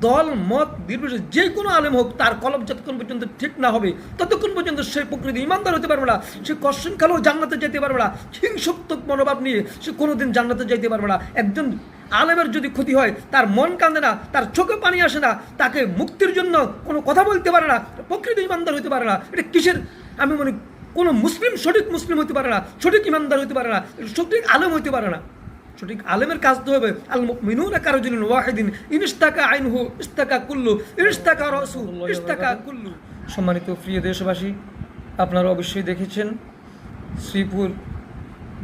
দল মত নির্বিশেষে যে কোনো আলেম হোক, তার কলম যতক্ষণ পর্যন্ত ঠিক না হবে ততক্ষণ পর্যন্ত সে প্রকৃতি ইমানদার হতে পারবে না। সে কশ্চিন কালেও জান্নাতে যেতে পারবে না। হিংসাত্মক মনোভাব নিয়ে সে কোনোদিন জান্নাতে যেতে পারবে না। একজন আলেমের যদি ক্ষতি হয়, তার মন কাঁদে না, তার চোখে পানি আসে না, তাকে মুক্তির জন্য কোনো কথা বলতে পারে না, প্রকৃত ইমানদার হতে পারে না। এটা কিসের, আমি মনে কোনো মুসলিম সঠিক মুসলিম হতে পারে না, সঠিক ইমানদার হতে পারে না, সঠিক আলেম হতে পারে না। সঠিক আলেমের কাজ তো হবে আল মুমিনুনা কারাজুলিন ওয়াহিদিন ইনস্তাকা আইনহু ইস্তাকা কুল্লু ইস্তাকা রাসু ইস্তাকা কুল্লু। সম্মানিত প্রিয় দেশবাসী, আপনারা অবশ্যই দেখেছেন শ্রীপুর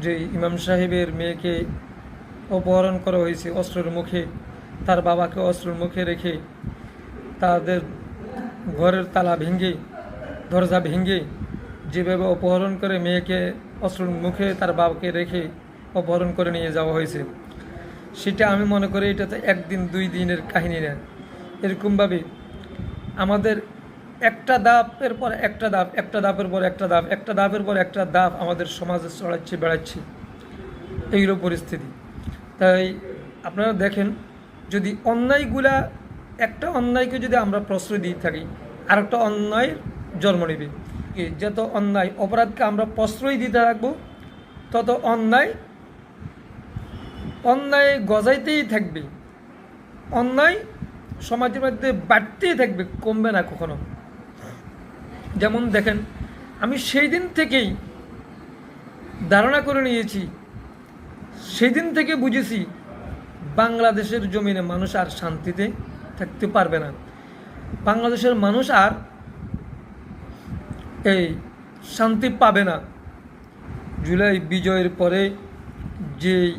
যে ইমাম সাহেবের মেয়েকে অপহরণ করা হয়েছে অস্ত্রের মুখে, তার বাবাকে অস্ত্রের মুখে রেখে, তাদের ঘরের তালা ভেঙে, দরজা ভেঙে যেভাবে অপহরণ করে মেয়েকে অস্ত্রের মুখে তার বাবাকে রেখে অপহরণ করে নিয়ে যাওয়া হয়েছে, সেটা আমি মনে করি এটা তো একদিন দুই দিনের কাহিনী না। এরকমভাবে আমাদের একটা ধাপের পর একটা ধাপ, একটা ধাপের পর একটা ধাপ, একটা ধাপের পর একটা ধাপ আমাদের সমাজে চড়াচ্ছে বেড়াচ্ছে, এইগুলো পরিস্থিতি। তাই আপনারা দেখেন, যদি অন্যায়গুলা, একটা অন্যায়কে যদি আমরা প্রশ্রয় দিয়ে থাকি, আর একটা অন্যায়ের জন্ম নেবে। যত অন্যায় অপরাধকে আমরা প্রশ্রয় দিতে থাকবো, তত অন্যায় গজাইতেই থাকবে, অন্যায় সমাজের মধ্যে বাড়তেই থাকবে, কমবে না কখনো। যেমন দেখেন, আমি সেই দিন থেকেই ধারণা করে নিয়েছি, সেই দিন থেকে বুঝেছি বাংলাদেশের জমিনে মানুষ আর শান্তিতে থাকতে পারবে না। বাংলাদেশের মানুষ আর এই শান্তি পাবে না। জুলাই বিজয়ের পরে যেই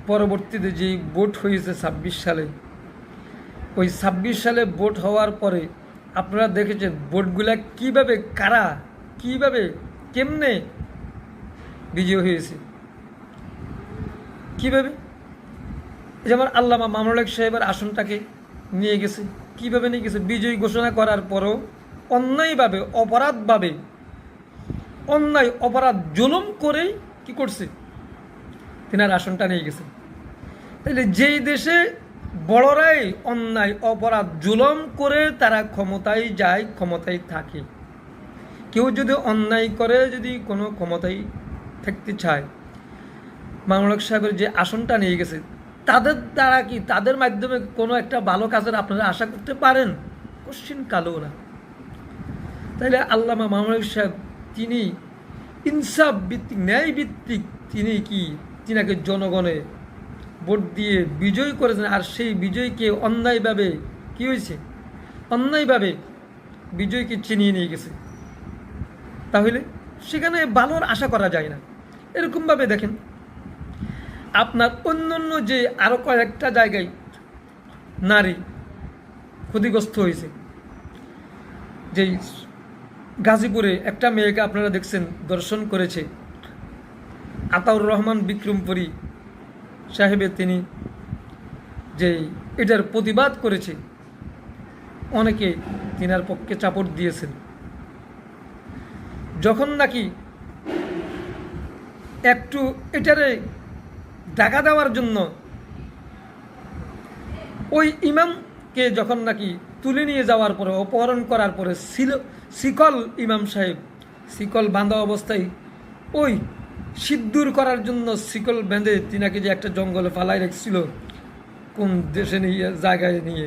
পরবর্তীতে যেই ভোট হয়েছে 26 সালে, ওই 26 সালে ভোট হওয়ার পরে আপনারা দেখেছেন ভোটগুলা কীভাবে, কারা কীভাবে কেমনে বিজয় হয়েছে, কীভাবে। যেমন আল্লামা মামুনুল হক সাহেবের আসনটাকে নিয়ে গেছে, কীভাবে নিয়ে গেছে, বিজয়ী ঘোষণা করার পরও অন্যায়ভাবে, অপরাধভাবে, অন্যায় অপরাধ জুলুম করেই কি করছে, তিনার আসনটা নিয়ে গেছে। তাহলে যেই দেশে বড়রাই অন্যায় অপরাধ জুলুম করে তারা ক্ষমতায় যায়, ক্ষমতায় থাকে, কেউ যদি অন্যায় করে, যদি কোনো ক্ষমতায় থাকতে চায়, মামুনুল হক সাহেবের যে আসনটা নিয়ে গেছে, তাদের দ্বারা কি, তাদের মাধ্যমে কোনো একটা ভালো কাজের আপনারা আশা করতে পারেন? কোশ্চিন কালো না। তাইলে আল্লামা মামুনুল হক সাহেব তিনি ইনসাফ ভিত্তিক, ন্যায় ভিত্তিক, তিনি কি, তিনাকে জনগণে ভোট দিয়ে বিজয় করেছেন। আর সেই বিজয়কে অন্যায়ভাবে কি হয়েছে, অন্যায়ভাবে বিজয়কে ছিনিয়ে নিয়ে গেছে। তাহলে সেখানে ভালোর আশা করা যায় না। এরকমভাবে দেখেন আপনার অন্য যে আরও কয়েকটা জায়গায় নারী ক্ষতিগ্রস্ত হয়েছে। যেই গাজীপুরে একটা মেয়েকে আপনারা দেখছেন দর্শন করেছে আতাউর রহমান বিক্রমপুরী সাহেবের, তিনি যে এটার প্রতিবাদ করেছে, অনেকে তিনার পক্ষে চাপড় দিয়েছেন। যখন নাকি একটু এটারে ডাকা দেওয়ার জন্য ওই ইমামকে যখন নাকি তুলে নিয়ে যাওয়ার পরে, অপহরণ করার পরে শিকল, ইমাম সাহেব শিকল বাঁধা অবস্থায় ওই সিদ্দুর করার জন্য শিকল বেঁধে তিনাকে যে একটা জঙ্গলে ফালাই রেখেছিল, কোন দেশে নিয়ে, জায়গায় নিয়ে,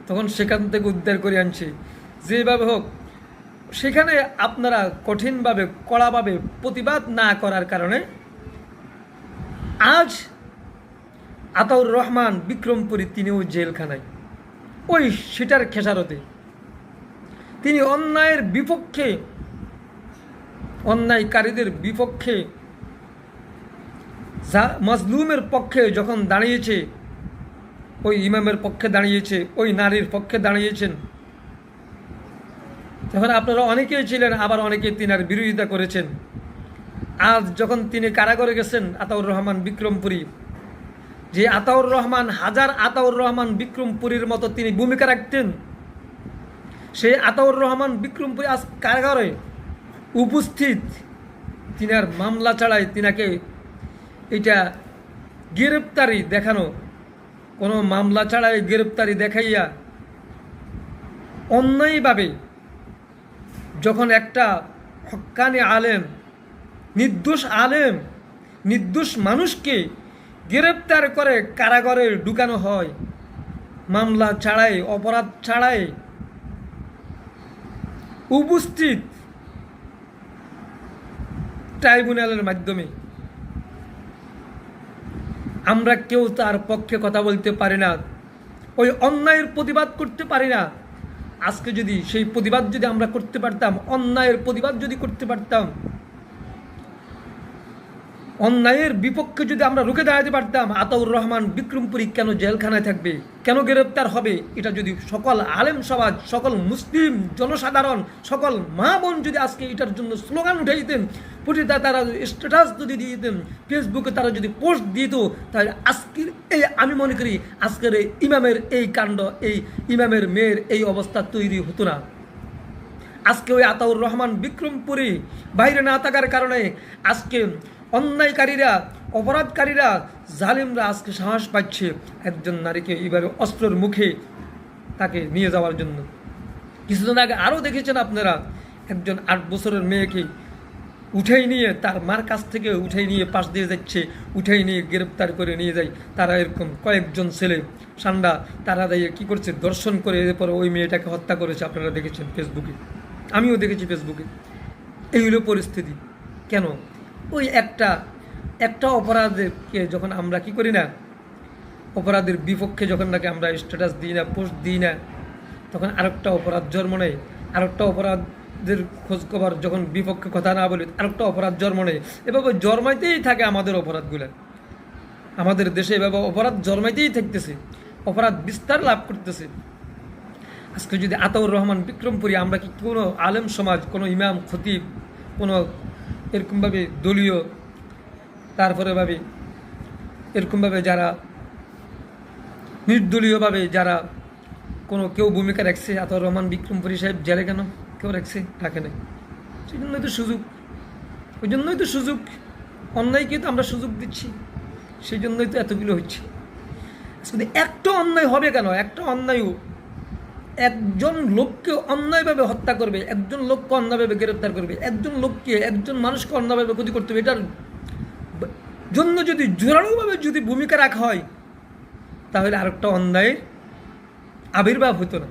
তখন সেখান থেকে উদ্ধার করে আনছে। যেভাবে হোক সেখানে আপনারা কঠিনভাবে, কড়াভাবে প্রতিবাদ না করার কারণে আজ আতাউর রহমান বিক্রমপুরী তিনিও জেলখানায়, ওই সেটার খেসারতে। তিনি অন্যায়ের বিপক্ষে, অন্যায়কারীদের বিপক্ষে, মাজলুমের পক্ষে যখন দাঁড়িয়েছে, ওই ইমামের পক্ষে দাঁড়িয়েছে, ওই নারীর পক্ষে দাঁড়িয়েছেন, তখন আপনারা অনেকেই ছিলেন, আবার অনেকে তিনার বিরোধিতা করেছেন। আজ যখন তিনি কারাগারে গেছেন আতাউর রহমান বিক্রমপুরী, যে আতাউর রহমান, হাজার আতাউর রহমান বিক্রমপুরীর মতো তিনি ভূমিকা রাখতেন, সেই আতাউর রহমান বিক্রমপুরী আজ কারাগারে উপস্থিত। তিনার মামলা ছাড়াই তিনাকে এটা গ্রেপ্তারি দেখানো, কোনো মামলা ছাড়াই গ্রেপ্তারি দেখাইয়া অন্যায়ভাবে যখন একটা হক্কানি আলেম, নির্দোষ মানুষকে গ্রেপ্তার করে কারাগারে ঢুকানো হয়, মামলা ছাড়াই, অপরাধ ছাড়াই, উপস্থিত ট্রাইব্যুনালের মাধ্যমে, আমরা কেউ তার পক্ষে কথা বলতে পারি না, ওই অন্যায়ের প্রতিবাদ করতে পারি না। আজকে যদি সেই প্রতিবাদ যদি আমরা করতে পারতাম, অন্যায়ের প্রতিবাদ যদি করতে পারতাম, অন্যায়ের বিপক্ষে যদি আমরা রুখে দাঁড়াতে পারতাম, আতাউর রহমান বিক্রমপুরী কেন জেলখানায় থাকবে, কেন গ্রেপ্তার হবে? এটা যদি সকল আলেম সমাজ, সকল মুসলিম জনসাধারণ, সকল মা বোন যদি আজকে এটার জন্য স্লোগান উঠে দিতেন, প্রতিটা তারা স্ট্যাটাস যদি দিয়ে দিতেন, ফেসবুকে তারা যদি পোস্ট দিত, তাহলে আজকের এই, আমি মনে করি আজকের এই ইমামের এই কাণ্ড, এই ইমামের মেয়ের এই অবস্থা তৈরি হতো না। আজকে ওই আতাউর রহমান বিক্রমপুরী বাইরে না থাকার কারণে আজকে অন্যায়কারীরা, অপরাধকারীরা, জালিমরা আজকে সাহস পাচ্ছে একজন নারীকে এবারে অস্ত্রের মুখে তাকে নিয়ে যাওয়ার জন্য। কিছুদিন আগে আরও দেখেছেন আপনারা, একজন 8 বছরের মেয়েকে উঠেই নিয়ে, তার মার কাছ থেকে উঠেই নিয়ে পাশ দিয়ে যাচ্ছে, উঠেই নিয়ে গ্রেপ্তার করে নিয়ে যায়। তারা এরকম কয়েকজন ছেলে সান্ডা, তারা দিয়ে কী করছে, দর্শন করে এরপরে ওই মেয়েটাকে হত্যা করেছে। আপনারা দেখেছেন ফেসবুকে, আমিও দেখেছি ফেসবুকে। এই হলো পরিস্থিতি। কেন? ওই একটা অপরাধকে যখন আমরা কি করি না, অপরাধের বিপক্ষে যখন নাকি আমরা স্ট্যাটাস দিই না, পোস্ট দিই না, তখন আরেকটা অপরাধ জন্ম নেয়। আরেকটা অপরাধের খোঁজখবর যখন বিপক্ষে কথা না বলি, আরেকটা অপরাধ জন্ম নেয়। এভাবে জন্মাইতেই থাকে আমাদের অপরাধগুলো। আমাদের দেশে এভাবে অপরাধ জন্মাইতেই থাকতেছে, অপরাধ বিস্তার লাভ করতেছে। আজকে যদি আতাউর রহমান বিক্রমপুরী, আমরা কি কোনো আলেম সমাজ, কোনো ইমাম, খতিব, কোনো এরকমভাবে দলীয়, তারপরে ভাবে এরকমভাবে যারা নির্দলীয়ভাবে যারা কোনো কেউ ভূমিকা রাখছে, আতাউর রহমান বিক্রমপুরী সাহেব জেলে কেন কেউ রাখছে? থাকে না। সেই জন্যই তো সুযোগ, ওই জন্যই তো সুযোগ, অন্যায়কে তো আমরা সুযোগ দিচ্ছি, সেই জন্যই তো এতগুলো হচ্ছে। আজকে একটা অন্যায় হবে কেন? একটা অন্যায়, একজন লোককে অন্যায়ভাবে হত্যা করবে, একজন লোককে অন্যায়ভাবে গ্রেপ্তার করবে, একজন মানুষকে অন্যায়ভাবে ক্ষতি করতে হবে, এটার জন্য যদি জোরালোভাবে যদি ভূমিকা রাখা হয়, তাহলে আরেকটা অন্যায়ের আবির্ভাব হতো না।